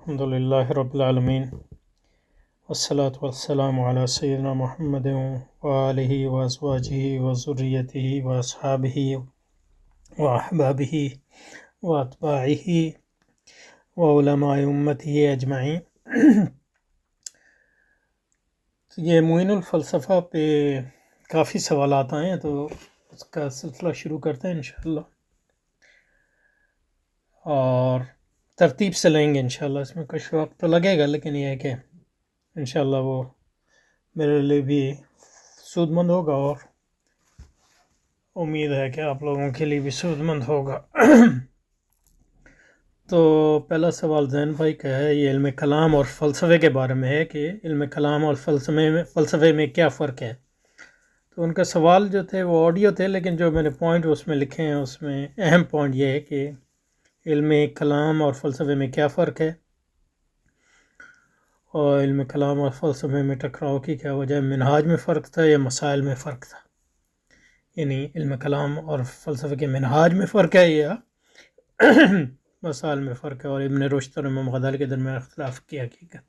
الحمد لله رب العالمين والصلاة والسلام على سيدنا محمد وآله وأزواجه وذريته وأصحابه وأحبابه وأتباعه وعلماء أمته أجمعين تو یہ معین الفلسفہ پہ کافی سوالات آئے ہیں تو اس کا سلسلہ شروع کرتے ہیں انشاءاللہ، اور ترتیب سے لیں گے انشاءاللہ۔ اس میں کچھ وقت تو لگے گا، لیکن یہ ہے کہ انشاءاللہ وہ میرے لیے بھی سود مند ہوگا، اور امید ہے کہ آپ لوگوں کے لیے بھی سود مند ہوگا۔ تو پہلا سوال زین بھائی کا ہے، یہ علم کلام اور فلسفے کے بارے میں ہے کہ علم کلام اور فلسفے میں کیا فرق ہے۔ تو ان کا سوال جو تھے وہ آڈیو تھے، لیکن جو میں نے پوائنٹ اس میں لکھے ہیں اس میں اہم پوائنٹ یہ ہے کہ علم کلام اور فلسفے میں کیا فرق ہے، اور علم کلام اور فلسفے میں ٹکراؤ کی کیا وجہ ہے۔ منہاج میں فرق تھا یا مسائل میں فرق تھا؟ یعنی علم کلام اور فلسفے کے منہاج میں فرق ہے یا مسائل میں فرق ہے، اور ابن رشد اور امام غزالی کے درمیان اختلاف کی حقیقت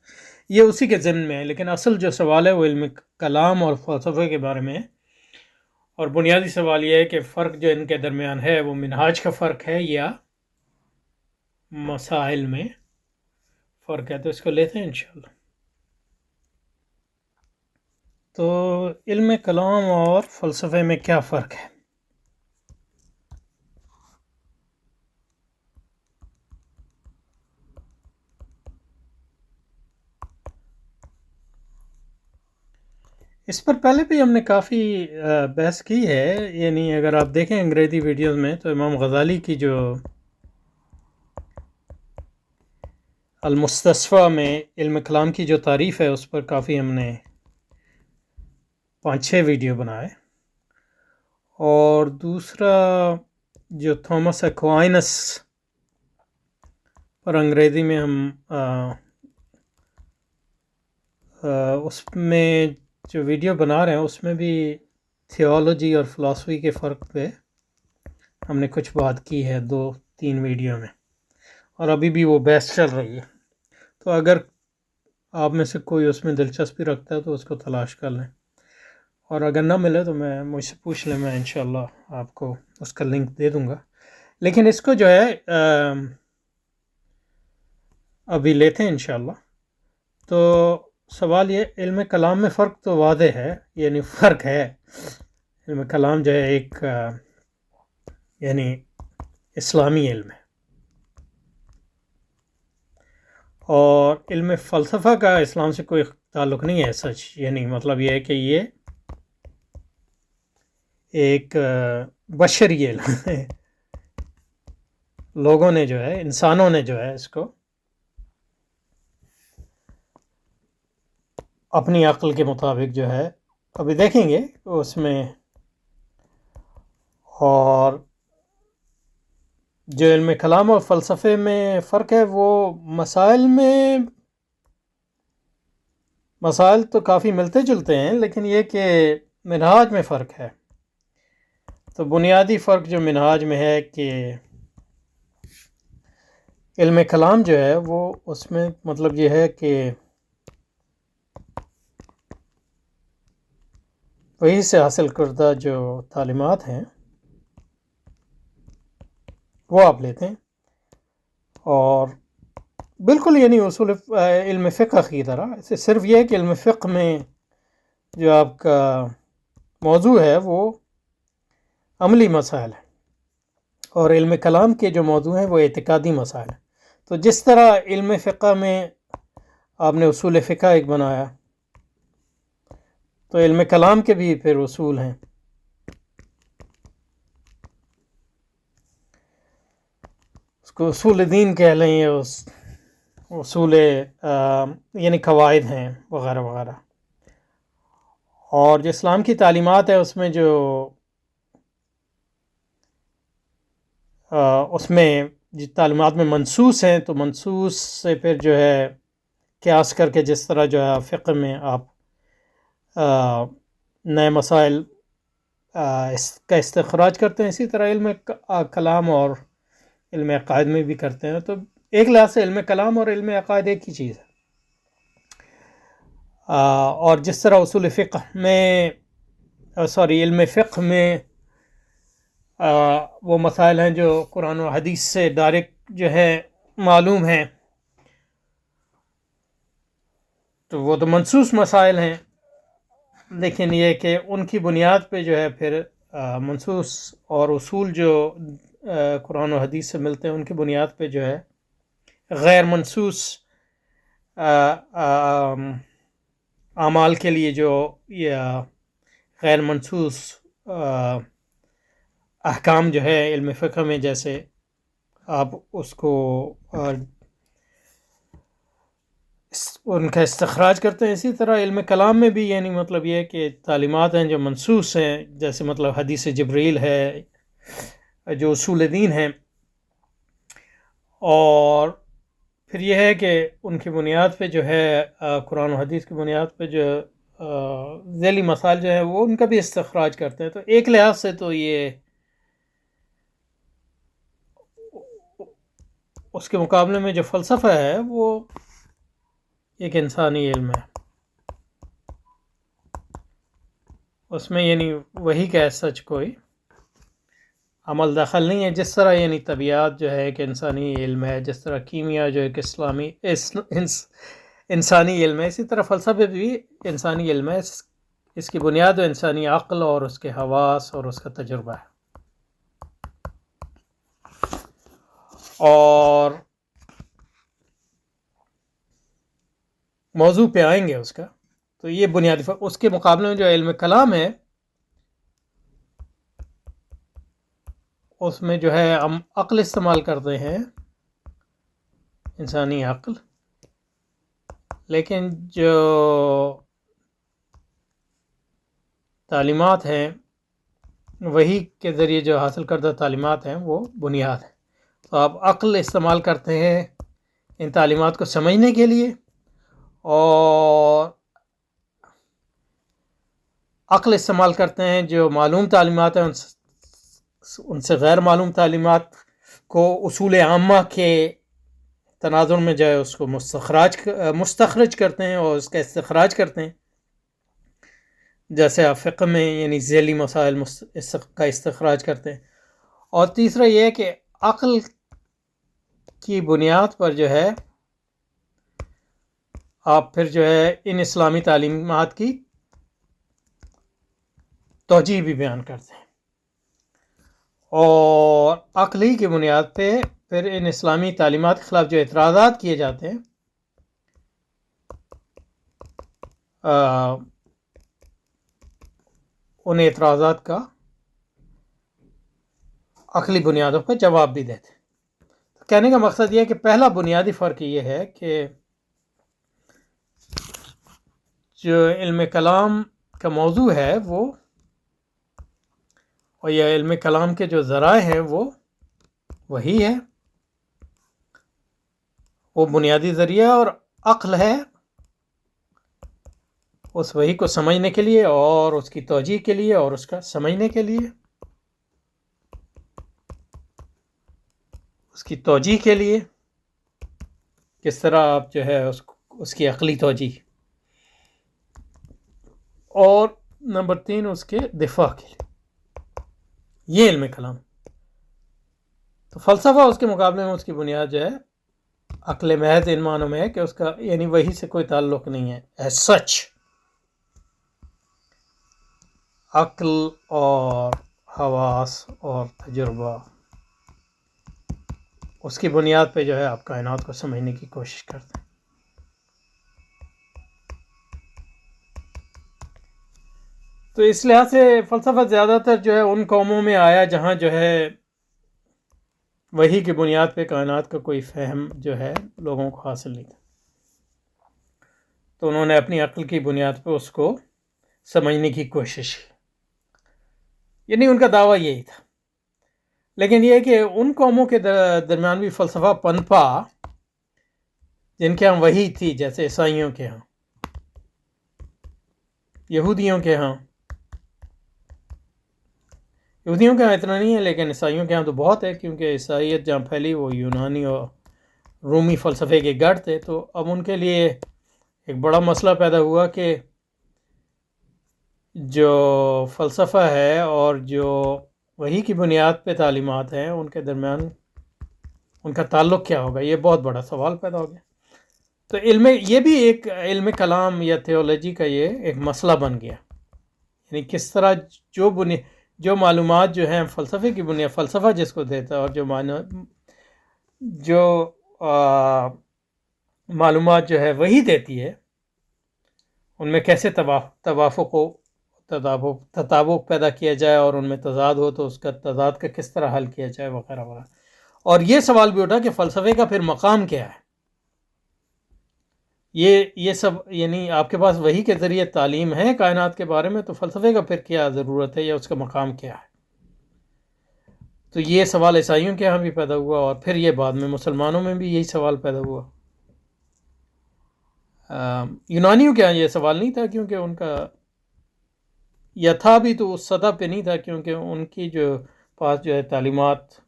یہ اسی کے ضمن میں ہے۔ لیکن اصل جو سوال ہے وہ علم کلام اور فلسفے کے بارے میں ہے، اور بنیادی سوال یہ ہے کہ فرق جو ان کے درمیان ہے وہ منہاج کا فرق ہے یا مسائل میں فرق ہے۔ تو اس کو لیتے ہیں انشاءاللہ۔ تو علم کلام اور فلسفے میں کیا فرق ہے؟ اس پر پہلے بھی ہم نے کافی بحث کی ہے، یعنی اگر آپ دیکھیں انگریزی ویڈیوز میں تو امام غزالی کی جو المستصفیٰ میں علم کلام کی جو تعریف ہے اس پر کافی ہم نے 5-6 ویڈیو بنائے، اور دوسرا جو تھامس ایکوائنس پر انگریزی میں ہم اس میں جو ویڈیو بنا رہے ہیں اس میں بھی تھیولوجی اور فلسفی کے فرق پہ ہم نے کچھ بات کی ہے 2-3 ویڈیو میں، اور ابھی بھی وہ بحث چل رہی ہے۔ تو اگر آپ میں سے کوئی اس میں دلچسپی رکھتا ہے تو اس کو تلاش کر لیں، اور اگر نہ ملے تو مجھ سے پوچھ لیں، میں انشاءاللہ آپ کو اس کا لنک دے دوں گا۔ لیکن اس کو جو ہے ابھی لیتے ہیں انشاءاللہ۔ تو سوال یہ، علم کلام میں فرق تو واضح ہے، یعنی فرق ہے۔ علم کلام جو ہے ایک یعنی اسلامی علم ہے، اور علم فلسفہ کا اسلام سے کوئی تعلق نہیں ہے سچ، یعنی مطلب یہ ہے کہ یہ ایک بشری علم ہے۔ لوگوں نے جو ہے، انسانوں نے جو ہے اس کو اپنی عقل کے مطابق جو ہے، ابھی دیکھیں گے اس میں، اور جو علم کلام اور فلسفے میں فرق ہے وہ مسائل تو کافی ملتے جلتے ہیں، لیکن یہ کہ منہاج میں فرق ہے۔ تو بنیادی فرق جو منہاج میں ہے کہ علم کلام جو ہے وہ اس میں مطلب یہ ہے کہ وہی سے حاصل کردہ جو تعلیمات ہیں وہ آپ لیتے ہیں، اور بالکل یعنی اصول علم فقہ کی طرح، صرف یہ ہے کہ علم فقہ میں جو آپ کا موضوع ہے وہ عملی مسائل ہیں، اور علم کلام کے جو موضوع ہیں وہ اعتقادی مسائل ہیں۔ تو جس طرح علم فقہ میں آپ نے اصول فقہ ایک بنایا، تو علم کلام کے بھی پھر اصول ہیں۔ اس کو اصول دین کہہ لیں، یا اصول یعنی قواعد ہیں وغیرہ وغیرہ۔ اور جو اسلام کی تعلیمات ہے اس میں جو تعلیمات میں منصوص ہیں، تو منصوص سے پھر جو ہے قیاس کر کے جس طرح جو ہے فقہ میں آپ نئے مسائل اس کا استخراج کرتے ہیں، اسی طرح علم کلام اور علم عقائد میں بھی کرتے ہیں۔ تو ایک لحاظ سے علم کلام اور علم عقائد ایک ہی چیز ہے. اور جس طرح اصول فقہ میں علم فقہ میں وہ مسائل ہیں جو قرآن و حدیث سے ڈائریکٹ جو ہے معلوم ہیں، تو وہ تو منسوخ مسائل ہیں، لیکن یہ کہ ان کی بنیاد پہ جو ہے پھر منسوخ اور اصول جو قرآن و حدیث سے ملتے ہیں ان کی بنیاد پہ جو ہے غیر منسوخ اعمال کے لیے جو یا غیر منسوخ احکام جو ہے علم فقہ میں، جیسے آپ اس کو ان کا استخراج کرتے ہیں، اسی طرح علم کلام میں بھی یعنی مطلب یہ ہے کہ تعلیمات ہیں جو منسوخ ہیں، جیسے مطلب حدیث جبریل ہے، جو اصول دین ہیں، اور پھر یہ ہے کہ ان کی بنیاد پہ جو ہے قرآن و حدیث کی بنیاد پہ جو ذیلی مسائل جو ہیں وہ ان کا بھی استخراج کرتے ہیں. تو ایک لحاظ سے تو یہ اس کے مقابلے میں جو فلسفہ ہے وہ ایک انسانی علم ہے، اس میں یعنی وہی کہ سچ کوئی عمل دخل نہیں ہے. جس طرح یعنی طبیعت جو ہے ایک انسانی علم ہے، جس طرح کیمیا جو ایک انسانی علم ہے، اسی طرح فلسفہ بھی انسانی علم ہے. اس کی بنیاد انسانی عقل اور اس کے حواس اور اس کا تجربہ ہے. اور موضوع پہ آئیں گے اس کا، تو یہ بنیادی فرق. اس کے مقابلے میں جو علم کلام ہے اس میں جو ہے ہم عقل استعمال کرتے ہیں، انسانی عقل، لیکن جو تعلیمات ہیں وہی کے ذریعے جو حاصل کردہ تعلیمات ہیں وہ بنیاد ہے. تو آپ عقل استعمال کرتے ہیں ان تعلیمات کو سمجھنے کے لیے، اور عقل استعمال کرتے ہیں جو معلوم تعلیمات ہیں ان سے غیر معلوم تعلیمات کو اصول عامہ کے تناظر میں جو ہے اس کو مستخرج کرتے ہیں اور اس کا استخراج کرتے ہیں. جیسے آپ فقہ میں یعنی ذیلی مسائل کا استخراج کرتے ہیں. اور تیسرا یہ ہے کہ عقل کی بنیاد پر جو ہے آپ پھر جو ہے ان اسلامی تعلیمات کی توجیہ بھی بیان کرتے ہیں، اور عقلی کی بنیاد پہ پھر ان اسلامی تعلیمات کے خلاف جو اعتراضات کیے جاتے ہیں ان اعتراضات کا عقلی بنیادوں پر جواب بھی دیتے ہیں. کہنے کا مقصد یہ ہے کہ پہلا بنیادی فرق یہ ہے کہ جو علم کلام کا موضوع ہے وہ اور یہ علم کلام کے جو ذرائع ہیں وہ وہی ہے، وہ بنیادی ذریعہ، اور عقل ہے اس وحی کو سمجھنے کے لیے اور اس کی توجیہ کے لیے اور اس کا سمجھنے کے لیے، اس کی توجیہ کے لیے کس طرح آپ جو ہے اس کی عقلی توجیہ، اور نمبر 3 اس کے دفاع کے لیے. یہ علم کلام. تو فلسفہ اس کے مقابلے میں اس کی بنیاد جو ہے عقل محض ان معنوں میں ہے کہ اس کا یعنی وحی سے کوئی تعلق نہیں ہے ایز سچ. عقل اور حواس اور تجربہ اس کی بنیاد پہ جو ہے آپ کائنات کو سمجھنے کی کوشش کرتے ہیں. تو اس لحاظ سے فلسفہ زیادہ تر جو ہے ان قوموں میں آیا جہاں جو ہے وحی کی بنیاد پہ کائنات کا کوئی فہم جو ہے لوگوں کو حاصل نہیں تھا، تو انہوں نے اپنی عقل کی بنیاد پہ اس کو سمجھنے کی کوشش کی. یعنی ان کا دعویٰ یہی تھا. لیکن یہ کہ ان قوموں کے درمیان بھی فلسفہ پنپا جن کے ہاں وحی تھی، جیسے عیسائیوں کے ہاں، یہودیوں کے ہاں اتنا نہیں ہے، لیکن عیسائیوں کے ہاں تو بہت ہے، کیونکہ عیسائیت جہاں پھیلی وہ یونانی اور رومی فلسفے کے گڑھ تھے، تو اب ان کے لیے ایک بڑا مسئلہ پیدا ہوا کہ جو فلسفہ ہے اور جو وحی کی بنیاد پہ تعلیمات ہیں ان کے درمیان ان کا تعلق کیا ہوگا. یہ بہت بڑا سوال پیدا ہو گیا. تو یہ بھی ایک علم کلام یا تھیولوجی کا یہ ایک مسئلہ بن گیا. یعنی کس طرح جو معلومات جو ہیں فلسفے کی بنیاد، فلسفہ جس کو دیتا ہے، اور جو معلومات جو ہے وہی دیتی ہے، ان میں کیسے تطابق پیدا کیا جائے، اور ان میں تضاد ہو تو اس کا تضاد کا کس طرح حل کیا جائے، وغیرہ وغیرہ. اور یہ سوال بھی اٹھا کہ فلسفے کا پھر مقام کیا ہے. یہ سب، یعنی آپ کے پاس وحی کے ذریعے تعلیم ہے کائنات کے بارے میں، تو فلسفے کا پھر کیا ضرورت ہے یا اس کا مقام کیا ہے. تو یہ سوال عیسائیوں کے ہاں بھی پیدا ہوا، اور پھر یہ بعد میں مسلمانوں میں بھی یہی سوال پیدا ہوا. یونانیوں کے ہاں یہ سوال نہیں تھا، کیونکہ ان کا یا تھا بھی تو اس سطح پہ نہیں تھا، کیونکہ ان کی جو پاس جو ہے تعلیمات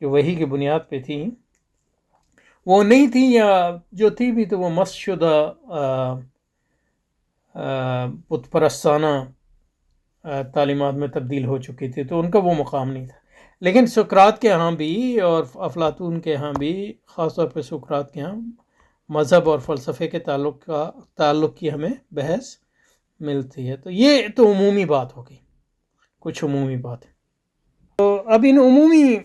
جو وحی کی بنیاد پہ تھیں وہ نہیں تھیں، یا جو تھی بھی تو وہ مست شدہ بت پرستانہ تعلیمات میں تبدیل ہو چکی تھی، تو ان کا وہ مقام نہیں تھا. لیکن سقراط کے ہاں بھی اور افلاطون کے ہاں بھی، خاص طور پہ سقراط کے ہاں، مذہب اور فلسفے کے تعلق کی ہمیں بحث ملتی ہے. تو یہ تو عمومی بات ہوگی، کچھ عمومی بات ہے. تو اب ان عمومی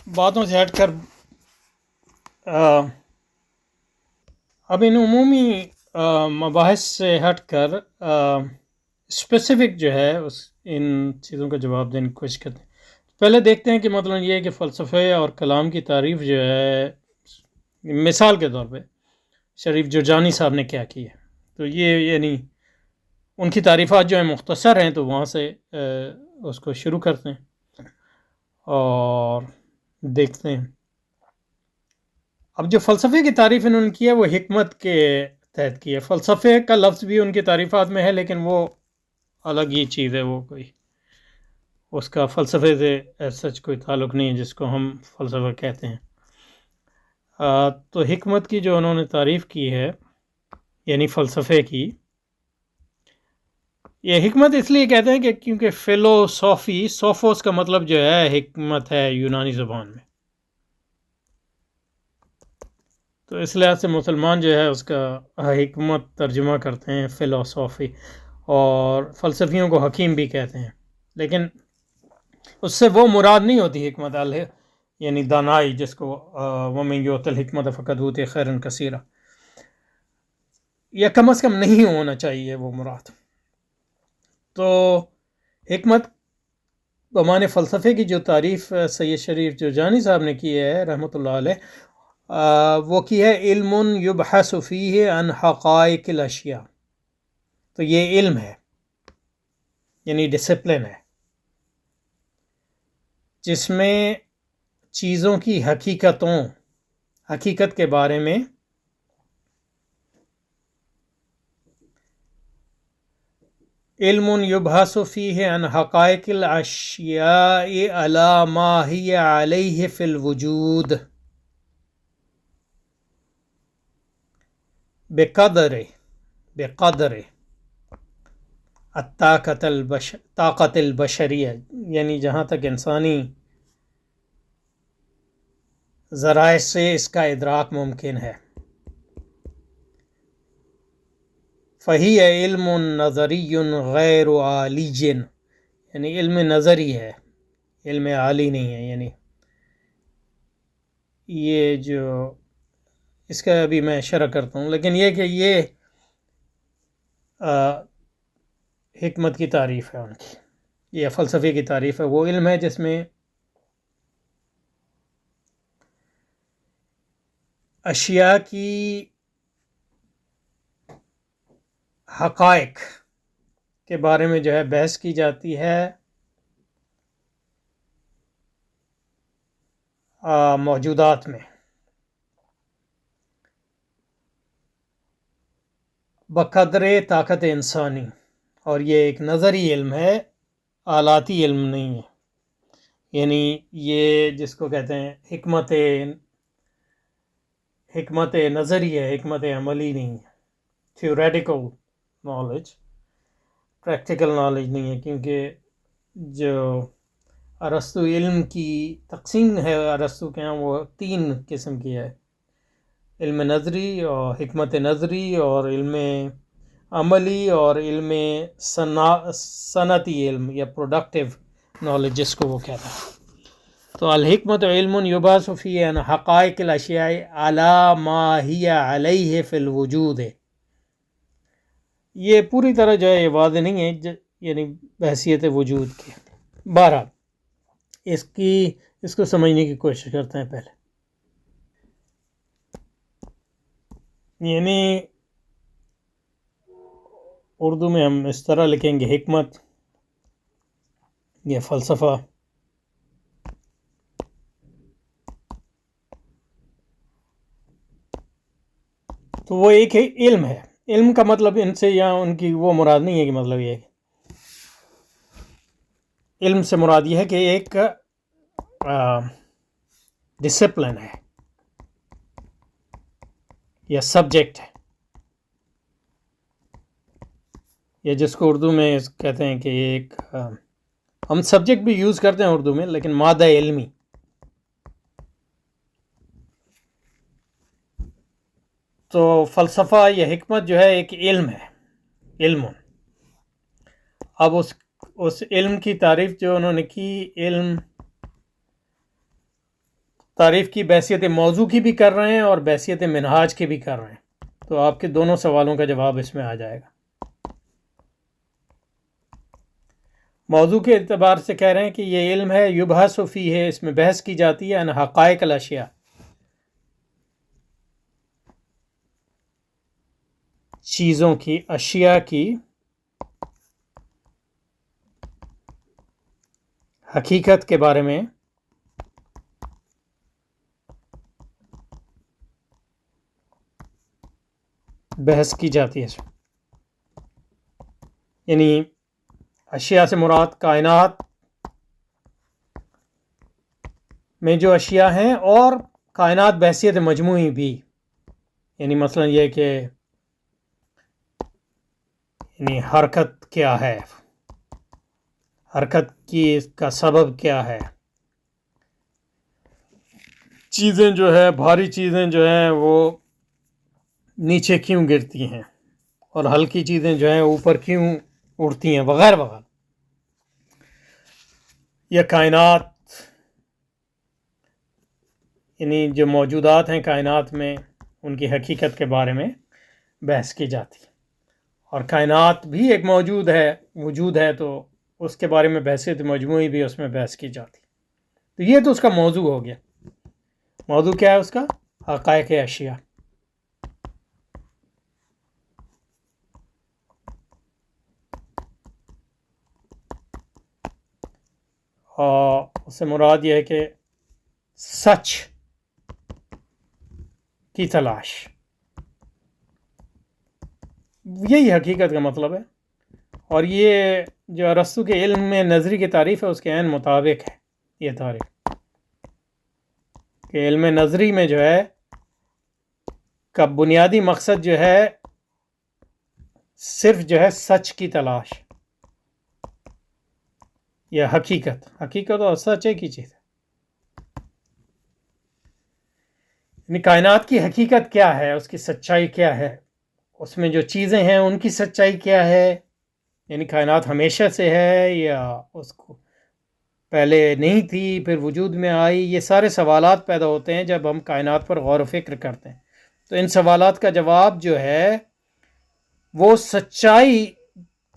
باتوں سے ہٹ کر مباحث سے ہٹ کر اسپیسیفک جو ہے ان چیزوں کا جواب دینے کی کوشش کرتے ہیں. پہلے دیکھتے ہیں کہ مطلب یہ ہے کہ فلسفے اور کلام کی تعریف جو ہے، مثال کے طور پہ شریف جرجانی صاحب نے کیا کی ہے. تو یہ یعنی ان کی تعریفات جو ہیں مختصر ہیں، تو وہاں سے اس کو شروع کرتے ہیں اور دیکھتے ہیں. اب جو فلسفے کی تعریف انہوں نے کی ہے وہ حکمت کے تحت کی ہے. فلسفے کا لفظ بھی ان کی تعریفات میں ہے، لیکن وہ الگ ہی چیز ہے، وہ کوئی اس کا فلسفے سے سچ کوئی تعلق نہیں ہے جس کو ہم فلسفہ کہتے ہیں. تو حکمت کی جو انہوں نے تعریف کی ہے، یعنی فلسفے کی، یہ حکمت اس لیے کہتے ہیں کہ کیونکہ فلوسوفی، سوفوس کا مطلب جو ہے حکمت ہے یونانی زبان میں، تو اس لحاظ سے مسلمان جو ہے اس کا حکمت ترجمہ کرتے ہیں فلوسوفی، اور فلسفیوں کو حکیم بھی کہتے ہیں. لیکن اس سے وہ مراد نہیں ہوتی حکمت یعنی دانائی، جس کو وَمَن یُؤْتَ الْحِکْمَةَ فَقَدْ أُوتِیَ خَیْرًا کَثِیرًا، یا کم از کم نہیں ہونا چاہیے وہ مراد. تو حکمت بمعنی فلسفے کی جو تعریف سید شریف جرجانی صاحب نے کی ہے رحمۃ اللہ علیہ، وہ کی ہے علم یبحث فیہ عن حقائق الاشیاء. تو یہ علم ہے، یعنی ڈسپلن ہے، جس میں چیزوں کی حقیقت کے بارے میں علم یبحث فیہ عن حقائق الاشیاء علی ما ہی علیہ فی الوجود بقدر طاقت البشریہ، یعنی جہاں تک انسانی ذرائع سے اس کا ادراک ممکن ہے. فہی علم نظری غیر عالی، یعنی علم نظری ہے، علم عالی نہیں ہے. یعنی یہ جو اس کا ابھی میں شرح کرتا ہوں، لیکن یہ کہ یہ حکمت کی تعریف ہے ان کی، یہ فلسفے کی تعریف ہے. وہ علم ہے جس میں اشیاء کی حقائق کے بارے میں جو ہے بحث کی جاتی ہے موجودات میں، بقدر طاقت انسانی. اور یہ ایک نظری علم ہے، آلاتی علم نہیں ہے. یعنی یہ جس کو کہتے ہیں حکمت حکمت نظری ہے، حکمت عملی نہیں ہے، تھیوریٹیکل نالج، پریکٹیکل نالج نہیں ہے، کیونکہ جو ارسطو علم کی تقسیم ہے ارسطو کے یہاں وہ 3 قسم کی ہے، علم نظری اور حکمت نظری اور علم عملی اور علم صنعتی علم یا پروڈکٹیو نالج جس کو وہ کہتا ہے۔ تو الحکمت علم یبحث فی عن حقائق الاشیاء علی ما ہی علیہ فی الوجود ہے، یہ پوری طرح جو ہے یہ واضح نہیں ہے، یعنی بحیثیت وجود کے۔ بہرحال اس کو سمجھنے کی کوشش کرتے ہیں پہلے، یعنی اردو میں ہم اس طرح لکھیں گے حکمت یا فلسفہ، تو وہ ایک علم ہے۔ علم کا مطلب ان سے یا ان کی وہ مراد نہیں ہے کہ مطلب یہ ہے، علم سے مراد یہ ہے کہ ایک ڈسپلن ہے یا سبجیکٹ ہے، یا جس کو اردو میں کہتے ہیں کہ ایک ہم سبجیکٹ بھی یوز کرتے ہیں اردو میں، لیکن مادہ علمی۔ تو فلسفہ یا حکمت جو ہے ایک علم ہے، علم۔ اب اس علم کی تعریف جو انہوں نے کی، علم تعریف کی بحیثیت موضوع کی بھی کر رہے ہیں اور بحیثیت منہاج کی بھی کر رہے ہیں، تو آپ کے دونوں سوالوں کا جواب اس میں آ جائے گا۔ موضوع کے اعتبار سے کہہ رہے ہیں کہ یہ علم ہے، یبحث فیہ ہے، اس میں بحث کی جاتی ہے، ان حقائق الاشیاء، چیزوں کی، اشیاء کی حقیقت کے بارے میں بحث کی جاتی ہے۔ یعنی اشیاء سے مراد کائنات میں جو اشیاء ہیں اور کائنات بحیثیت مجموعی بھی، یعنی مثلا یہ کہ یعنی حرکت کیا ہے، حرکت کی کا سبب کیا ہے، چیزیں جو ہے بھاری چیزیں جو ہیں وہ نیچے کیوں گرتی ہیں اور ہلکی چیزیں جو ہیں اوپر کیوں اڑتی ہیں، وغیرہ وغیرہ، یا کائنات یعنی جو موجودات ہیں کائنات میں ان کی حقیقت کے بارے میں بحث کی جاتی ہے، اور کائنات بھی ایک وجود ہے تو اس کے بارے میں بحثیت مجموعی بھی اس میں بحث کی جاتی ہے۔ تو یہ تو اس کا موضوع ہو گیا۔ موضوع کیا ہے اس کا؟ حقائق اشیاء۔ اور اس سے مراد یہ ہے کہ سچ کی تلاش، یہی حقیقت کا مطلب ہے، اور یہ جو ارسطو کے علم میں نظری کی تعریف ہے اس کے عین مطابق ہے یہ تعریف، کہ علم نظری میں جو ہے کا بنیادی مقصد جو ہے صرف جو ہے سچ کی تلاش یا حقیقت اور سچ ایک ہی چیز ہے۔ یعنی کائنات کی حقیقت کیا ہے، اس کی سچائی کیا ہے، اس میں جو چیزیں ہیں ان کی سچائی کیا ہے، یعنی کائنات ہمیشہ سے ہے یا اس کو پہلے نہیں تھی پھر وجود میں آئی، یہ سارے سوالات پیدا ہوتے ہیں جب ہم کائنات پر غور و فکر کرتے ہیں۔ تو ان سوالات کا جواب جو ہے وہ سچائی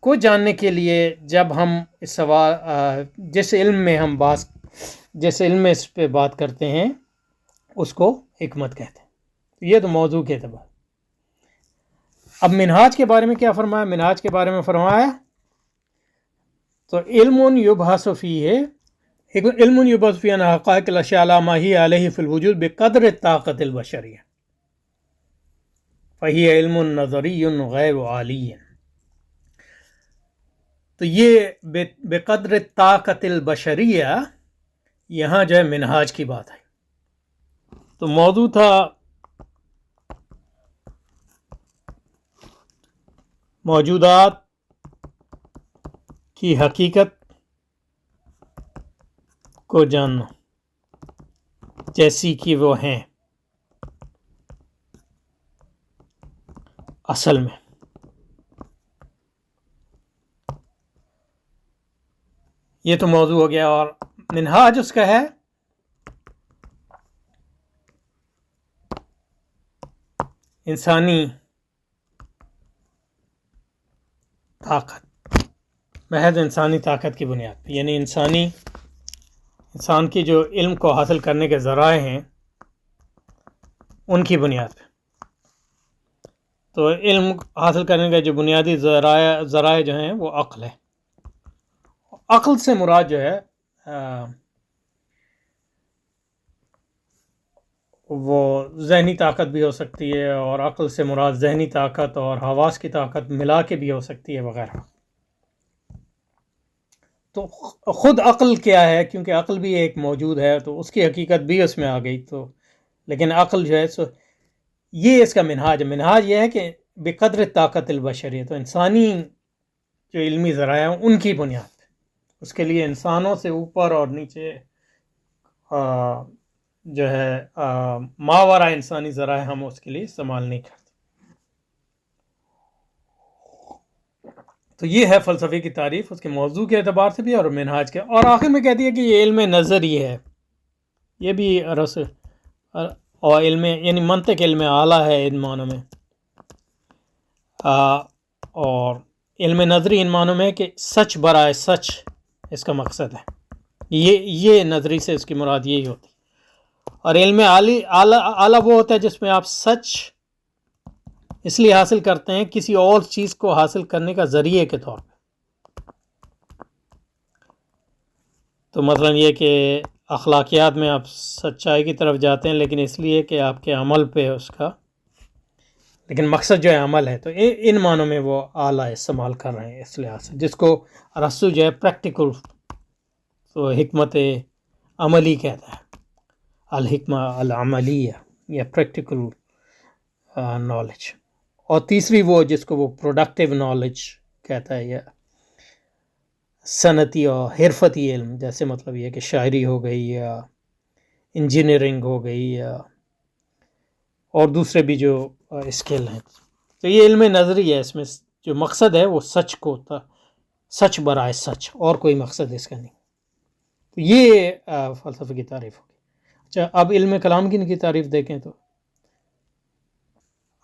کو جاننے کے لیے جب ہم اس سوال جس علم میں اس پہ بات کرتے ہیں اس کو حکمت کہتے ہیں۔ یہ تو موضوع کے اعتبار۔ اب منہاج کے بارے میں کیا فرمایا؟ منہاج کے بارے میں فرمایا تو علم یبحث فیہ عن حقائق الاشیاء علی ما ہی علیہ فی الوجود بقدر طاقت البشریہ فہی علم نظری غیر عالی۔ تو یہ بقدر طاقت البشریہ یہاں جو ہے منہاج کی بات ہے۔ تو موضوع تھا موجودات کی حقیقت کو جاننا جیسی کہ وہ ہیں اصل میں. یہ تو موضوع ہو گیا. اور منہاج اس کا ہے انسانی طاقت، محض انسانی طاقت کی بنیاد پہ، یعنی انسان کی جو علم کو حاصل کرنے کے ذرائع ہیں ان کی بنیاد پہ. تو علم حاصل کرنے کا جو بنیادی ذرائع جو ہیں وہ عقل ہے. عقل سے مراد جو ہے وہ ذہنی طاقت بھی ہو سکتی ہے، اور عقل سے مراد ذہنی طاقت اور حواس کی طاقت ملا کے بھی ہو سکتی ہے وغیرہ. تو خود عقل کیا ہے، کیونکہ عقل بھی ایک موجود ہے تو اس کی حقیقت بھی اس میں آ گئی. تو لیکن عقل جو ہے یہ اس کا منہاج ہے. منہاج یہ ہے کہ بقدر طاقت البشری، تو انسانی جو علمی ذرائع ہیں ان کی بنیاد پہ. اس کے لیے انسانوں سے اوپر اور نیچے جو ہے ماورا انسانی ذرائع ہم اس کے لیے استعمال نہیں کرتے. تو یہ ہے فلسفے کی تعریف اس کے موضوع کے اعتبار سے بھی اور منہاج کے. اور آخر میں کہتی ہے کہ یہ علم نظر ہی ہے. یہ بھی اور علم یعنی منطق علم اعلیٰ ہے ان معنوں میں. اور علم نظری ان معنوں میں کہ سچ برائے سچ اس کا مقصد ہے. یہ نظری سے اس کی مراد یہی ہوتی. اور علم اعلیٰ وہ ہوتا ہے جس میں آپ سچ اس لیے حاصل کرتے ہیں کسی اور چیز کو حاصل کرنے کا ذریعے کے طور پہ. تو مثلا یہ کہ اخلاقیات میں آپ سچائی کی طرف جاتے ہیں لیکن اس لیے کہ آپ کے عمل پہ اس کا، لیکن مقصد جو ہے عمل ہے. تو ان معنوں میں وہ اعلیٰ استعمال کر رہے ہیں اس لحاظ سے، جس کو ارسطو جو ہے پریکٹیکل تو حکمت عملی کہتا ہے، الحکمہ العملیہ یا پریکٹیکل نالج. اور تیسری وہ جس کو وہ پروڈکٹیو نالج کہتا ہے یا صنعتی اور حرفتی علم، جیسے مطلب یہ کہ شاعری ہو گئی یا انجینئرنگ ہو گئی یا اور دوسرے بھی جو اسکل ہیں. تو یہ علم نظری ہے. اس میں جو مقصد ہے وہ سچ کو سچ برائے سچ، اور کوئی مقصد اس کا نہیں. تو یہ فلسفے کی تعریف ہوگی. اچھا، اب علم کلام کی تعریف دیکھیں تو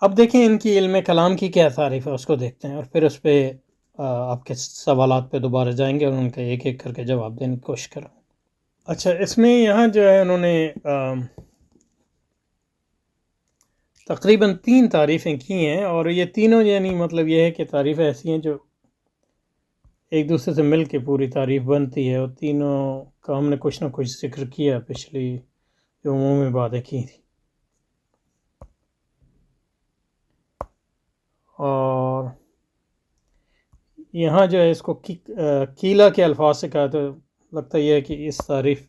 اب دیکھیں ان کی علم کلام کی کیا تعریف ہے اس کو دیکھتے ہیں، اور پھر اس پہ آپ کے سوالات پہ دوبارہ جائیں گے اور ان کا ایک ایک کر کے جواب دینے کی کوشش کریں. اچھا، اس میں یہاں جو ہے انہوں نے تقریباً 3 تعریفیں کی ہیں، اور یہ تینوں یعنی مطلب یہ ہے کہ تعریفیں ایسی ہیں جو ایک دوسرے سے مل کے پوری تعریف بنتی ہے. اور تینوں کا ہم نے کچھ نہ کچھ ذکر کیا پچھلی جو عمومی باتیں کی تھی. اور یہاں جو ہے اس کو کیلا کے الفاظ سے کہا تو لگتا یہ ہے کہ اس تعریف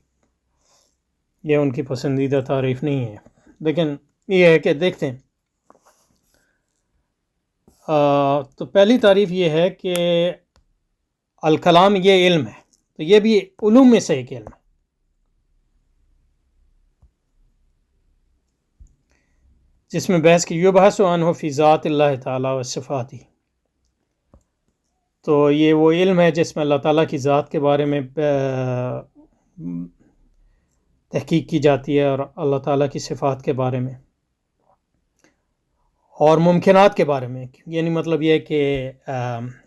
یہ ان کی پسندیدہ تعریف نہیں ہے، لیکن یہ ہے کہ دیکھتے ہیں. تو پہلی تعریف یہ ہے کہ الکلام یہ علم ہے، تو یہ بھی علوم میں سے ایک علم ہے. جس میں بحث کی یبحث عنہ فی ذات اللہ تعالیٰ و صفاتی. تو یہ وہ علم ہے جس میں اللہ تعالیٰ کی ذات کے بارے میں تحقیق کی جاتی ہے، اور اللہ تعالیٰ کی صفات کے بارے میں اور ممکنات کے بارے میں. یعنی مطلب یہ ہے کہ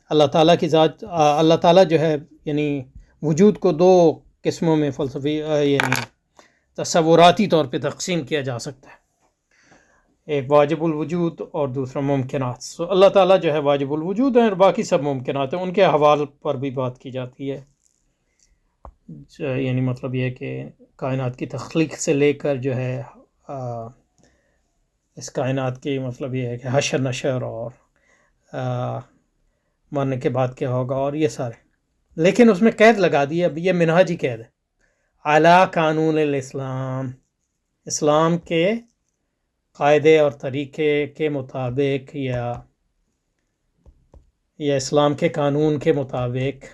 اللہ تعالیٰ کی ذات، اللہ تعالیٰ جو ہے یعنی وجود کو 2 قسموں میں فلسفی یعنی تصوراتی طور پہ تقسیم کیا جا سکتا ہے. ایک واجب الوجود اور دوسرا ممکنات. اللہ تعالیٰ جو ہے واجب الوجود ہے اور باقی سب ممکنات ہیں. ان کے حوال پر بھی بات کی جاتی ہے. یعنی مطلب یہ ہے کہ کائنات کی تخلیق سے لے کر جو ہے اس کائنات کی مطلب یہ ہے کہ حشر نشر اور مرنے کے بعد کیا ہوگا اور یہ سارے. لیکن اس میں قید لگا دی. اب یہ منہاجی قید ہے، اعلیٰ قانون الاسلام، اسلام کے قاعدے اور طریقے کے مطابق یا یا اسلام کے قانون کے مطابق.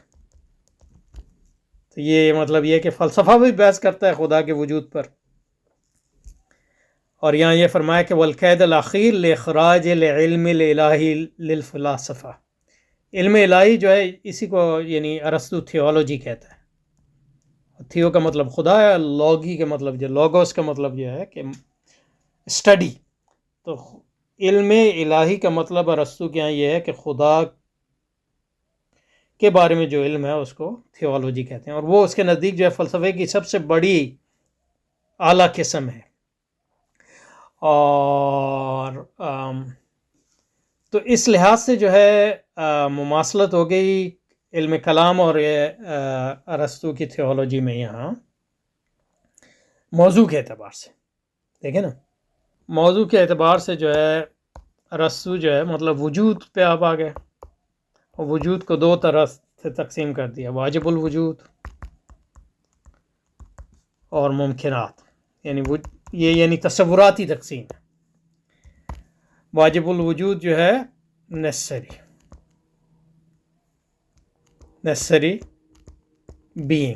تو یہ مطلب یہ کہ فلسفہ بھی بحث کرتا ہے خدا کے وجود پر. اور یہاں یہ فرمایا کہ والقید الاخیر لاخراج العلم الالہی للفلاسفہ. علم الہی جو ہے اسی کو یعنی ارسطو تھیولوجی کہتا ہے. تھیو کا مطلب خدا ہے، لوگی کا مطلب جو لوگوس کا مطلب یہ ہے کہ اسٹڈی. تو علم الہی کا مطلب ارسطو کے یہاں یہ ہے کہ خدا کے بارے میں جو علم ہے اس کو تھیولوجی کہتے ہیں، اور وہ اس کے نزدیک جو ہے فلسفے کی سب سے بڑی اعلیٰ قسم ہے. اور تو اس لحاظ سے جو ہے مماثلت ہو گئی علم کلام اور ارسطو کی تھیولوجی میں یہاں موضوع کے اعتبار سے. دیکھیں نا، موضوع کے اعتبار سے جو ہے ارسطو جو ہے مطلب وجود پہ آپ آ گئے، اور وجود کو دو طرح سے تقسیم کر دیا، واجب الوجود اور ممکنات. یعنی یہ یعنی تصوراتی تقسیم ہے. واجب الوجود جو ہے نیسری بینگ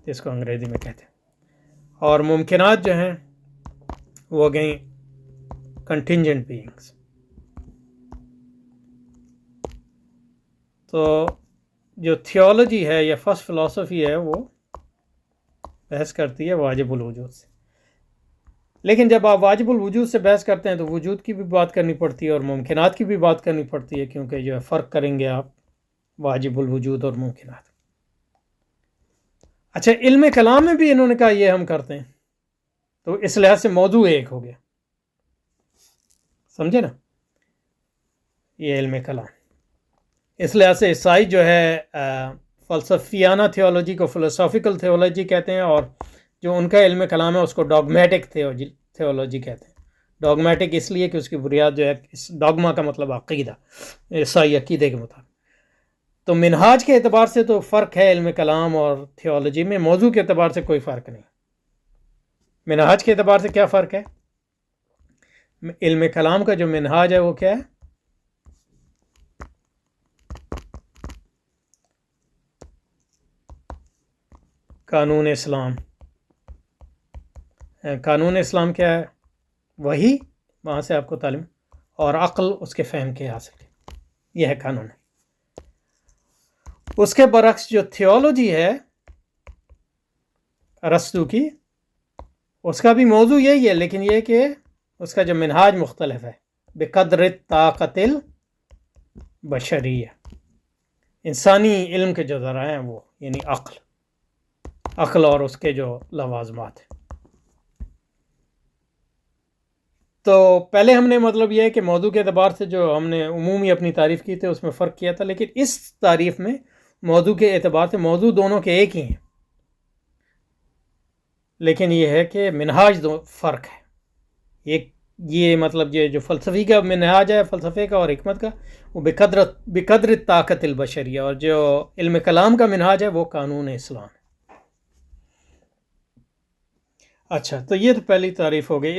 جس کو انگریزی میں کہتے ہیں، اور ممکنات جو ہیں وہ گئیں کنٹینجنٹ بینگز. تو جو تھیولوجی ہے یا فرسٹ فلسفی ہے وہ بحث کرتی ہے واجب الوجود سے. لیکن جب آپ واجب الوجود سے بحث کرتے ہیں تو وجود کی بھی بات کرنی پڑتی ہے اور ممکنات کی بھی بات کرنی پڑتی ہے، کیونکہ جو ہے فرق کریں گے آپ واجب الوجود اور ممکنات. اچھا، علم کلام میں بھی انہوں نے کہا یہ ہم کرتے ہیں، تو اس لحاظ سے موضوع ایک ہو گیا. سمجھے نا، یہ علم کلام. اس لحاظ سے عیسائی جو ہے فلسفیانہ تھیولوجی کو فلسافیکل تھیولوجی کہتے ہیں، اور جو ان کا علم کلام ہے اس کو ڈاگمیٹک تھیولوجی کہتے ہیں. ڈاگمیٹک اس لیے کہ اس کی بنیاد جو ہے ڈاگما کا مطلب عقیدہ، عیسائی عقیدے کے مطابق. تو منہاج کے اعتبار سے تو فرق ہے علم کلام اور تھیولوجی میں، موضوع کے اعتبار سے کوئی فرق نہیں. منہاج کے اعتبار سے کیا فرق ہے؟ علم کلام کا جو منہاج ہے وہ کیا ہے؟ قانون اسلام. قانون اسلام کیا ہے؟ وہی، وہاں سے آپ کو تعلیم اور عقل اس کے فہم کے حاصل کے، یہ ہے قانون. اس کے برعکس جو تھیولوجی ہے ارسطو کی، اس کا بھی موضوع یہی ہے، لیکن یہ کہ اس کا جو منہاج مختلف ہے. بقدر طاقت البشریہ، انسانی علم کے جو ذرائع ہیں وہ یعنی عقل اور اس کے جو لوازمات ہیں. تو پہلے ہم نے مطلب یہ ہے کہ موضوع کے اعتبار سے جو ہم نے عمومی اپنی تعریف کی تھی اس میں فرق کیا تھا، لیکن اس تعریف میں موضوع کے اعتبار سے موضوع دونوں کے ایک ہی ہیں، لیکن یہ ہے کہ منہاج دو فرق ہے. یہ مطلب جو فلسفی کا منہاج ہے فلسفے کا اور حکمت کا، وہ بقدر طاقت البشریہ، اور جو علم کلام کا منہاج ہے وہ قانون اسلام. اچھا، تو یہ تو پہلی تعریف ہو گئی.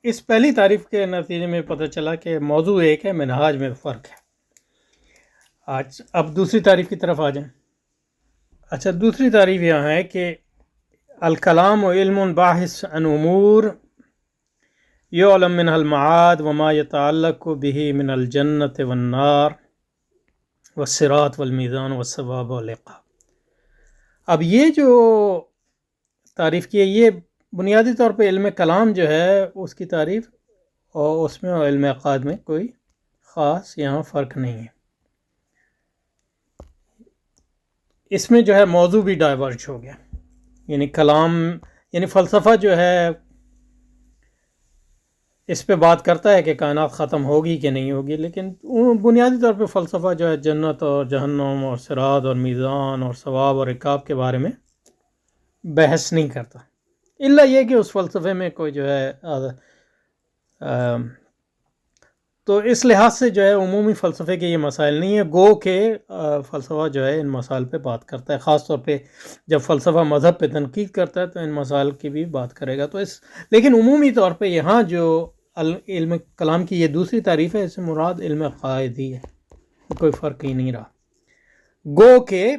اس پہلی تعریف کے نتیجے میں پتہ چلا کہ موضوع ایک ہے، منہاج میں فرق ہے. اب دوسری تعریف کی طرف آ جائیں. اچھا، دوسری تعریف یہاں ہے کہ الکلام و علم باحث عن امور یعلم منها المعاد وما يتعلق به من الجنت والنار والصراط والمیزان والثواب والعقاب. اب یہ جو تعریف کی ہے یہ بنیادی طور پہ علم کلام جو ہے اس کی تعریف، اور اس میں اور علم عقائد میں کوئی خاص یہاں فرق نہیں ہے. اس میں جو ہے موضوع بھی ڈائیورج ہو گیا، یعنی کلام یعنی فلسفہ جو ہے اس پہ بات کرتا ہے کہ کائنات ختم ہوگی کہ نہیں ہوگی، لیکن بنیادی طور پہ فلسفہ جو ہے جنت اور جہنم اور صراط اور میزان اور ثواب اور عقاب کے بارے میں بحث نہیں کرتا، الا یہ کہ اس فلسفے میں کوئی جو ہے تو اس لحاظ سے جو ہے عمومی فلسفے کے یہ مسائل نہیں ہے. گو کہ فلسفہ جو ہے ان مسائل پہ بات کرتا ہے، خاص طور پہ جب فلسفہ مذہب پہ تنقید کرتا ہے تو ان مسائل کی بھی بات کرے گا. لیکن عمومی طور پہ یہاں جو علم کلام کی یہ دوسری تعریف ہے، اس سے مراد علم عقائد ہی ہے، کوئی فرق ہی نہیں رہا. گو کہ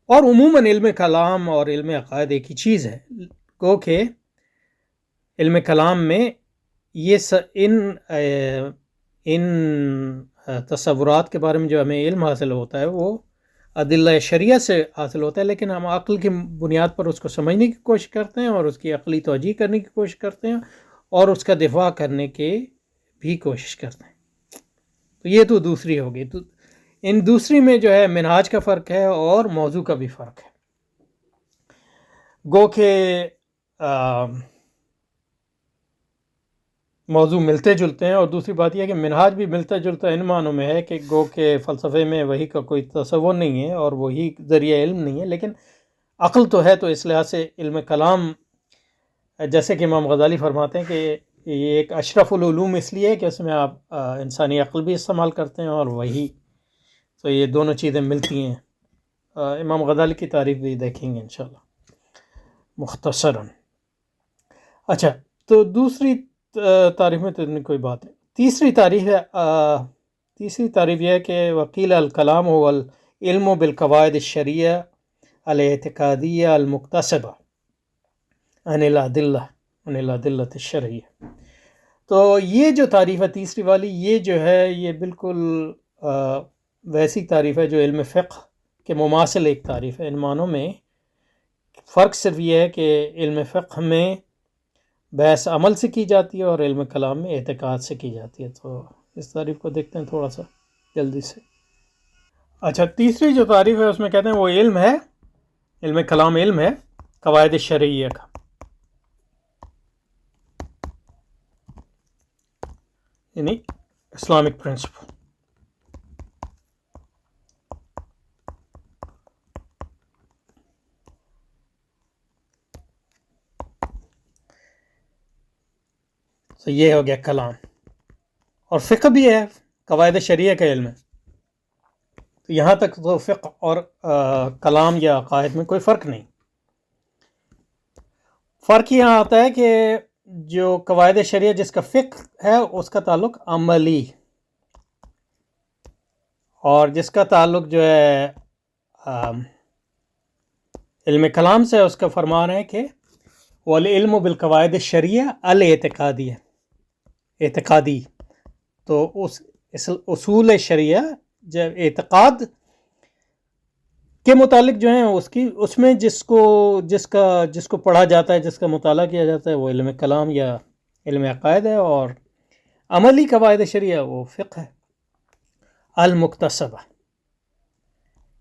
اور عموماً علم کلام اور علم عقائد ایک ہی چیز ہے. گو کہ علم کلام میں یہ ان تصورات کے بارے میں جو ہمیں علم حاصل ہوتا ہے وہ ادلہ شریعہ سے حاصل ہوتا ہے، لیکن ہم عقل کی بنیاد پر اس کو سمجھنے کی کوشش کرتے ہیں اور اس کی عقلی توجیہ کرنے کی کوشش کرتے ہیں اور اس کا دفاع کرنے کی بھی کوشش کرتے ہیں. تو یہ تو دوسری ہوگی. تو ان دوسری میں جو ہے منہاج کا فرق ہے اور موضوع کا بھی فرق ہے. گو کہ موضوع ملتے جلتے ہیں، اور دوسری بات یہ ہے کہ منہاج بھی ملتا جلتا ان معنوں میں ہے کہ گو کہ فلسفے میں وہی کا کوئی تصور نہیں ہے اور وہی ذریعہ علم نہیں ہے، لیکن عقل تو ہے. تو اس لحاظ سے علم کلام، جیسے کہ امام غزالی فرماتے ہیں کہ یہ ایک اشرف العلوم اس لیے ہے کہ اس میں آپ انسانی عقل بھی استعمال کرتے ہیں اور وہی، تو یہ دونوں چیزیں ملتی ہیں. امام غزالی کی تعریف بھی دیکھیں گے انشاءاللہ مختصراً. اچھا، تو دوسری تعریف میں تو اتنی کوئی بات ہے. تیسری تعریف یہ ہے کہ وکیل الکلام هو العلم بالقواعد الشرعیہ الاعتقادیہ المکتسبہ عن الادلہ الشرعیہ. تو یہ جو تعریف ہے تیسری والی، یہ جو ہے یہ بالکل ویسی تعریف ہے جو علم فقہ کے مماثل ایک تعریف ہے. ان معنوں میں فرق صرف یہ ہے کہ علم فقہ میں بحث عمل سے کی جاتی ہے اور علم کلام میں اعتقاد سے کی جاتی ہے. تو اس تعریف کو دیکھتے ہیں تھوڑا سا جلدی سے. اچھا، تیسری جو تعریف ہے اس میں کہتے ہیں وہ علم ہے، علم کلام علم ہے قواعد شرعیہ کا. یعنی اسلامک پرنسپل. تو یہ ہو گیا کلام. اور فقہ بھی ہے، قواعد شرعیہ کا علم ہے. تو یہاں تک تو فقہ اور کلام یا عقائد میں کوئی فرق نہیں. فرق یہاں آتا ہے کہ جو قواعد شرعیہ جس کا فقہ ہے اس کا تعلق عملی، اور جس کا تعلق جو ہے علم کلام سے اس کا فرمان ہے کہ والعلم بالقواعد الشرعیہ اعتقادی. تو اس اصول شرعیہ جب اعتقاد کے متعلق جو ہیں اس میں جس کو پڑھا جاتا ہے، جس کا مطالعہ کیا جاتا ہے، وہ علم کلام یا علم عقائد ہے، اور عملی قواعد شرعیہ وہ فقہ ہے المکتسبہ.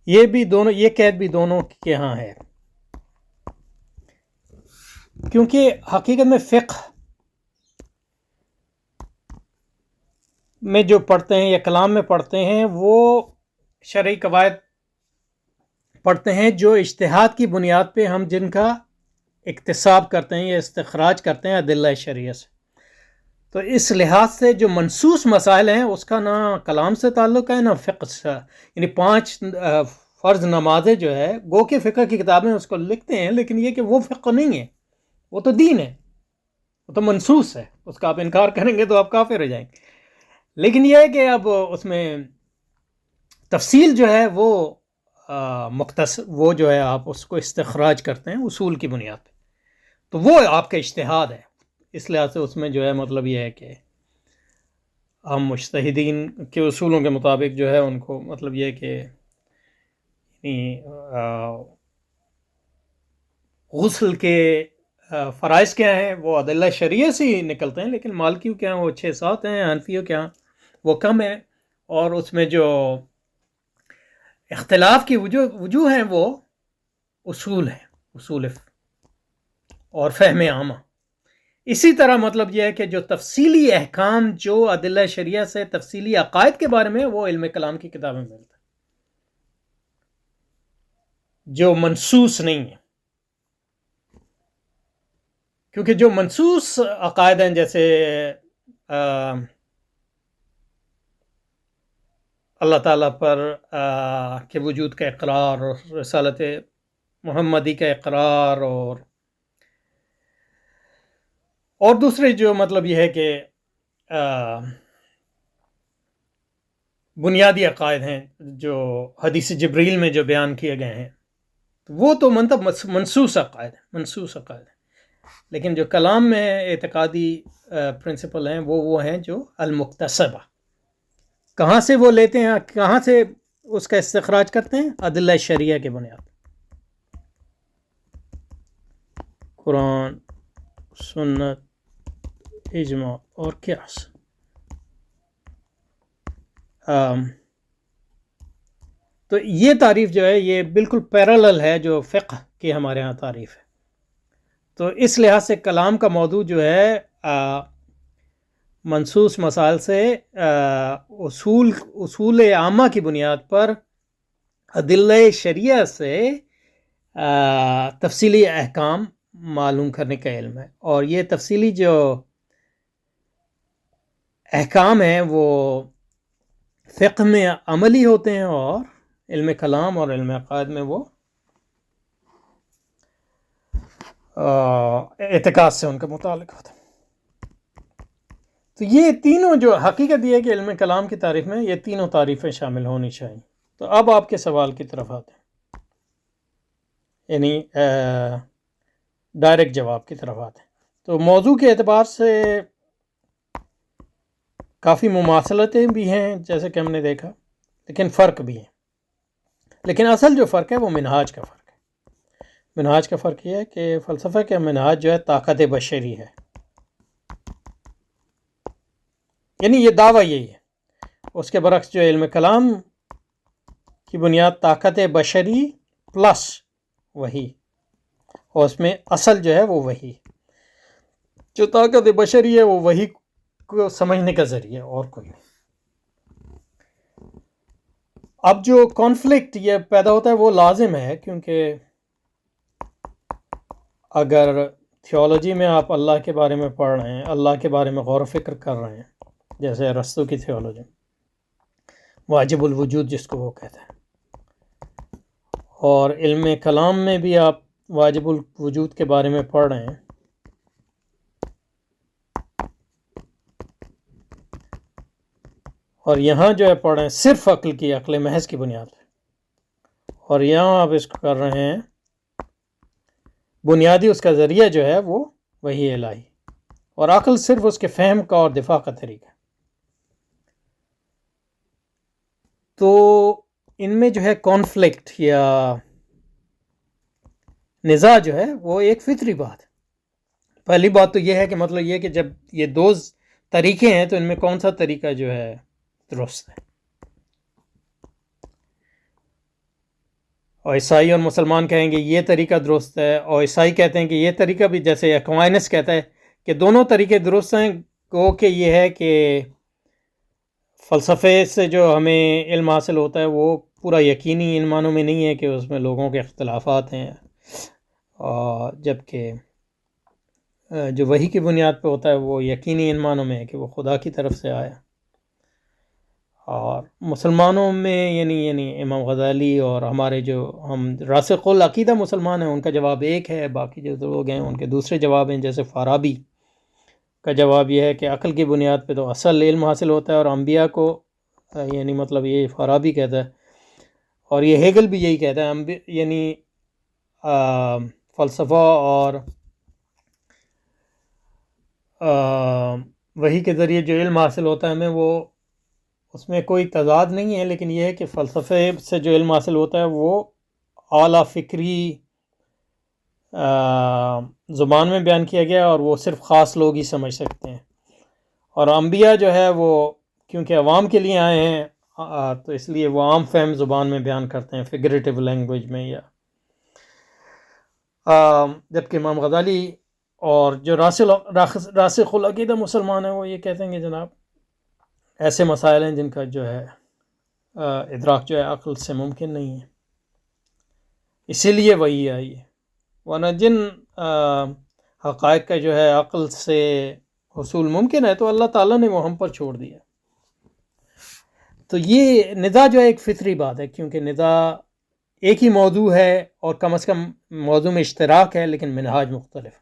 یہ بھی دونوں، یہ قید بھی دونوں کے ہاں ہے، کیونکہ حقیقت میں فقہ میں جو پڑھتے ہیں یا کلام میں پڑھتے ہیں وہ شرعی قواعد پڑھتے ہیں جو اجتہاد کی بنیاد پہ ہم جن کا اکتساب کرتے ہیں یا استخراج کرتے ہیں ادلہ شرعیہ سے. تو اس لحاظ سے جو منصوص مسائل ہیں اس کا نہ کلام سے تعلق ہے نہ فقہ سے. یعنی 5 فرض نمازیں جو ہے گو کہ فقہ کی کتابیں اس کو لکھتے ہیں، لیکن یہ کہ وہ فقہ نہیں ہے، وہ تو دین ہے، وہ تو منصوص ہے. اس کا آپ انکار کریں گے تو آپ کافر ہو جائیں گے. لیکن یہ ہے کہ اب اس میں تفصیل جو ہے وہ وہ جو ہے آپ اس کو استخراج کرتے ہیں اصول کی بنیاد پہ، تو وہ آپ کا اجتہاد ہے. اس لحاظ سے اس میں جو ہے مطلب یہ ہے کہ ہم مجتہدین کے اصولوں کے مطابق جو ہے ان کو مطلب یہ ہے کہ غسل کے فرائض کیا ہیں وہ ادلہ شرعیہ سے ہی نکلتے ہیں، لیکن مالکیوں کے ہاں وہ 6-7 ہیں، حنفیوں کے ہاں وہ کم ہیں، اور اس میں جو اختلاف کی وجوہ ہیں وہ اصول ہیں، اصول اور فہم عامہ. اسی طرح مطلب یہ ہے کہ جو تفصیلی احکام جو ادلہ شرعیہ سے تفصیلی عقائد کے بارے میں وہ علم کلام کی کتابیں میں ملتا ہے، جو منصوص نہیں ہے. کیونکہ جو منصوص عقائد ہیں جیسے اللہ تعالیٰ پر کے وجود کا اقرار اور رسالت محمدی کا اقرار اور دوسرے جو مطلب یہ ہے کہ بنیادی عقائد ہیں جو حدیث جبریل میں جو بیان کیے گئے ہیں، وہ تو منسوس عقائد ہیں، لیکن جو کلام میں اعتقادی پرنسپل ہیں وہ ہیں جو المکتسبہ. کہاں سے وہ لیتے ہیں، کہاں سے اس کا استخراج کرتے ہیں؟ ادلہ شریعہ کے بنیاد، قرآن، سنت، اجماع اور قیاس. تو یہ تعریف جو ہے یہ بالکل پیرالل ہے جو فقہ کی ہمارے ہاں تعریف ہے. تو اس لحاظ سے کلام کا موضوع جو ہے منصوص مسائل سے اصول عامہ کی بنیاد پر ادلہ شریعہ سے تفصیلی احکام معلوم کرنے کا علم ہے. اور یہ تفصیلی جو احکام ہیں وہ فقہ میں عملی ہوتے ہیں، اور علم کلام اور علم عقائد میں وہ اعتقاد سے ان کا متعلق ہوتا ہے. تو یہ تینوں جو حقیقت یہ ہے کہ علم کلام کی تعریف میں یہ تینوں تعریفیں شامل ہونی چاہیے. تو اب آپ کے سوال کی طرف آتے ہیں، یعنی ڈائریکٹ جواب کی طرف آتے ہیں. تو موضوع کے اعتبار سے کافی مماثلتیں بھی ہیں جیسے کہ ہم نے دیکھا، لیکن فرق بھی ہیں. لیکن اصل جو فرق ہے وہ منہاج کا فرق ہے. منہاج کا فرق یہ ہے کہ فلسفہ کا منہاج جو ہے طاقت بشری ہے، یعنی یہ دعویٰ یہی ہے. اس کے برعکس جو علم کلام کی بنیاد طاقت بشری پلس وہی، اور اس میں اصل جو ہے وہ وہی، جو طاقت بشری ہے وہ وہی کو سمجھنے کا ذریعہ اور کوئی نہیں. اب جو کانفلکٹ یہ پیدا ہوتا ہے وہ لازم ہے، کیونکہ اگر تھیولوجی میں آپ اللہ کے بارے میں پڑھ رہے ہیں، اللہ کے بارے میں غور و فکر کر رہے ہیں، جیسے ارسطو کی تھیولوجی واجب الوجود جس کو وہ کہتے ہیں، اور علم کلام میں بھی آپ واجب الوجود کے بارے میں پڑھ رہے ہیں، اور یہاں جو ہے پڑھ رہے ہیں صرف عقل محض کی بنیاد پہ، اور یہاں آپ اس کو کر رہے ہیں بنیادی اس کا ذریعہ جو ہے وہ وہی الہی، اور عقل صرف اس کے فہم کا اور دفاع کا طریقہ. تو ان میں جو ہے کانفلکٹ یا نزاع جو ہے وہ ایک فطری بات ہے. پہلی بات تو یہ ہے کہ مطلب یہ کہ جب یہ دو طریقے ہیں تو ان میں کون سا طریقہ جو ہے درست ہے. اور عیسائی اور مسلمان کہیں گے یہ طریقہ درست ہے، اور عیسائی کہتے ہیں کہ یہ طریقہ بھی، جیسے ایکوائنس کہتا ہے کہ دونوں طریقے درست ہیں. گو کہ یہ ہے کہ فلسفے سے جو ہمیں علم حاصل ہوتا ہے وہ پورا یقینی ان معنوں میں نہیں ہے کہ اس میں لوگوں کے اختلافات ہیں، جبکہ جو وحی کی بنیاد پہ ہوتا ہے وہ یقینی ان معنوں میں ہے کہ وہ خدا کی طرف سے آیا. اور مسلمانوں میں یعنی امام غزالی اور ہمارے جو ہم راسخ العقیدہ مسلمان ہیں ان کا جواب ایک ہے، باقی جو لوگ ہیں ان کے دوسرے جواب ہیں. جیسے فارابی کا جواب یہ ہے کہ عقل کی بنیاد پہ تو اصل علم حاصل ہوتا ہے، اور انبیاء کو یعنی مطلب یہ فارابی کہتا ہے، اور یہ ہیگل بھی یہی کہتا ہے، یعنی فلسفہ اور وحی کے ذریعے جو علم حاصل ہوتا ہے ہمیں وہ اس میں کوئی تضاد نہیں ہے، لیکن یہ ہے کہ فلسفے سے جو علم حاصل ہوتا ہے وہ اعلیٰ فکری زبان میں بیان کیا گیا، اور وہ صرف خاص لوگ ہی سمجھ سکتے ہیں. اور انبیاء جو ہے وہ کیونکہ عوام کے لیے آئے ہیں تو اس لیے وہ عام فہم زبان میں بیان کرتے ہیں، فگریٹو لینگویج میں. یا جبکہ امام غزالی اور جو راسخ العقیدہ مسلمان ہیں وہ یہ کہتے ہیں کہ جناب ایسے مسائل ہیں جن کا جو ہے ادراک جو ہے عقل سے ممکن نہیں ہے، اسی لیے وہی آئی ہے. ورنہ جن حقائق کا جو ہے عقل سے حصول ممکن ہے تو اللہ تعالیٰ نے وہ ہم پر چھوڑ دیا. تو یہ نزاع جو ہے ایک فطری بات ہے، کیونکہ نزاع ایک ہی موضوع ہے اور کم از کم موضوع میں اشتراک ہے لیکن منہاج مختلف.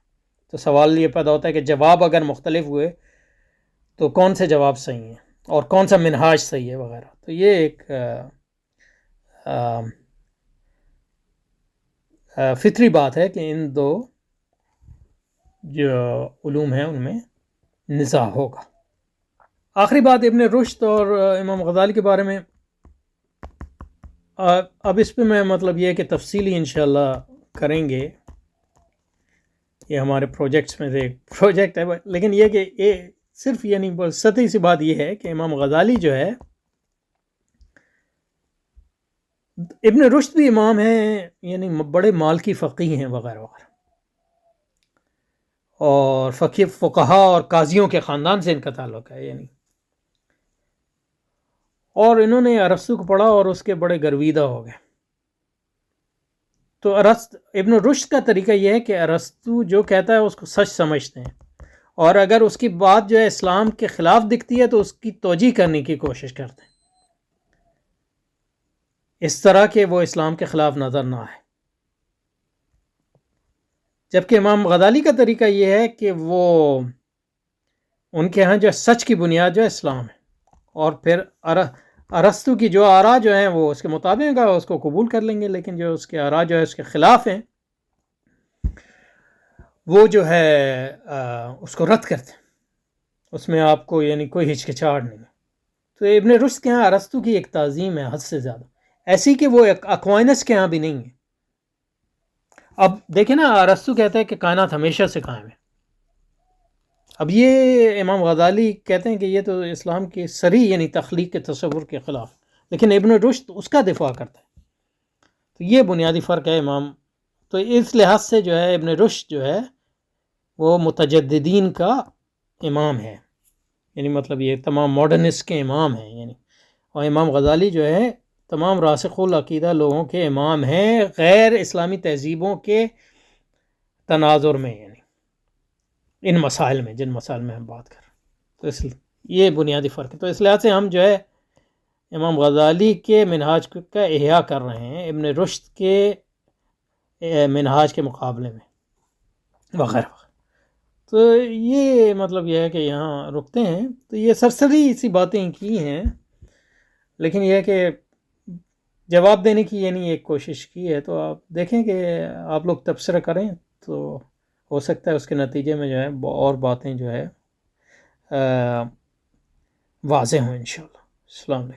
تو سوال یہ پیدا ہوتا ہے کہ جواب اگر مختلف ہوئے تو کون سے جواب صحیح ہیں. اور کون سا منہاج صحیح ہے وغیرہ. تو یہ ایک فطری بات ہے کہ ان دو جو علوم ہیں ان میں نزاع ہوگا. آخری بات ابن رشد اور امام غزالی کے بارے میں. اب اس پہ میں مطلب یہ کہ تفصیلی انشاءاللہ کریں گے. یہ ہمارے پروجیکٹس میں سے ایک پروجیکٹ ہے، لیکن یہ کہ صرف یعنی سطحی سی بات یہ ہے کہ امام غزالی جو ہے، ابن رشد بھی امام ہیں، یعنی بڑے مالکی فقیہ ہیں وغیرہ وغیرہ، اور فقہا اور قاضیوں کے خاندان سے ان کا تعلق ہے یعنی. اور انہوں نے ارسطو کو پڑھا اور اس کے بڑے گرویدہ ہو گئے. تو ابن رشد کا طریقہ یہ ہے کہ ارسطو جو کہتا ہے اس کو سچ سمجھتے ہیں، اور اگر اس کی بات جو ہے اسلام کے خلاف دکھتی ہے تو اس کی توجیہ کرنے کی کوشش کرتے ہیں، اس طرح کہ وہ اسلام کے خلاف نظر نہ آئے. جبکہ امام غزالی کا طریقہ یہ ہے کہ وہ ان کے ہاں جو سچ کی بنیاد جو ہے اسلام ہے، اور پھر ارسطو کی جو آراء جو ہیں وہ اس کے مطابق اس کو قبول کر لیں گے، لیکن جو اس کے آراء جو ہے اس کے خلاف ہیں وہ جو ہے اس کو رد کرتے ہیں. اس میں آپ کو یعنی کوئی ہچکچاہٹ نہیں ہے. تو ابن رشد کے ہاں ارسطو کی ایک تعظیم ہے حد سے زیادہ، ایسی کہ وہ اکوائنس کے ہاں بھی نہیں ہے. اب دیکھیں نا، ارسطو کہتا ہے کہ کائنات ہمیشہ سے قائم ہے. اب یہ امام غزالی کہتے ہیں کہ یہ تو اسلام کی صریح یعنی تخلیق کے تصور کے خلاف، لیکن ابن رشد اس کا دفاع کرتا ہے. تو یہ بنیادی فرق ہے امام. تو اس لحاظ سے جو ہے ابن رشد جو ہے وہ متجددین کا امام ہے، یعنی مطلب یہ تمام ماڈرنسٹ کے امام ہیں یعنی. اور امام غزالی جو ہے تمام راسخ العقیدہ لوگوں کے امام ہیں، غیر اسلامی تہذیبوں کے تناظر میں، یعنی ان مسائل میں جن مسائل میں ہم بات کر رہے ہیں. تو یہ بنیادی فرق ہے. تو اس لحاظ سے ہم جو ہے امام غزالی کے منہاج کا احیاء کر رہے ہیں ابن رشد کے منہاج کے مقابلے میں وغیرہ. تو یہ مطلب یہ ہے کہ یہاں رکتے ہیں. تو یہ سرسری سی باتیں کی ہیں، لیکن یہ ہے کہ جواب دینے کی یعنی ایک کوشش کی ہے. تو آپ دیکھیں کہ آپ لوگ تبصرہ کریں تو ہو سکتا ہے اس کے نتیجے میں جو ہے اور باتیں جو ہے واضح ہوں انشاءاللہ. السلام علیکم.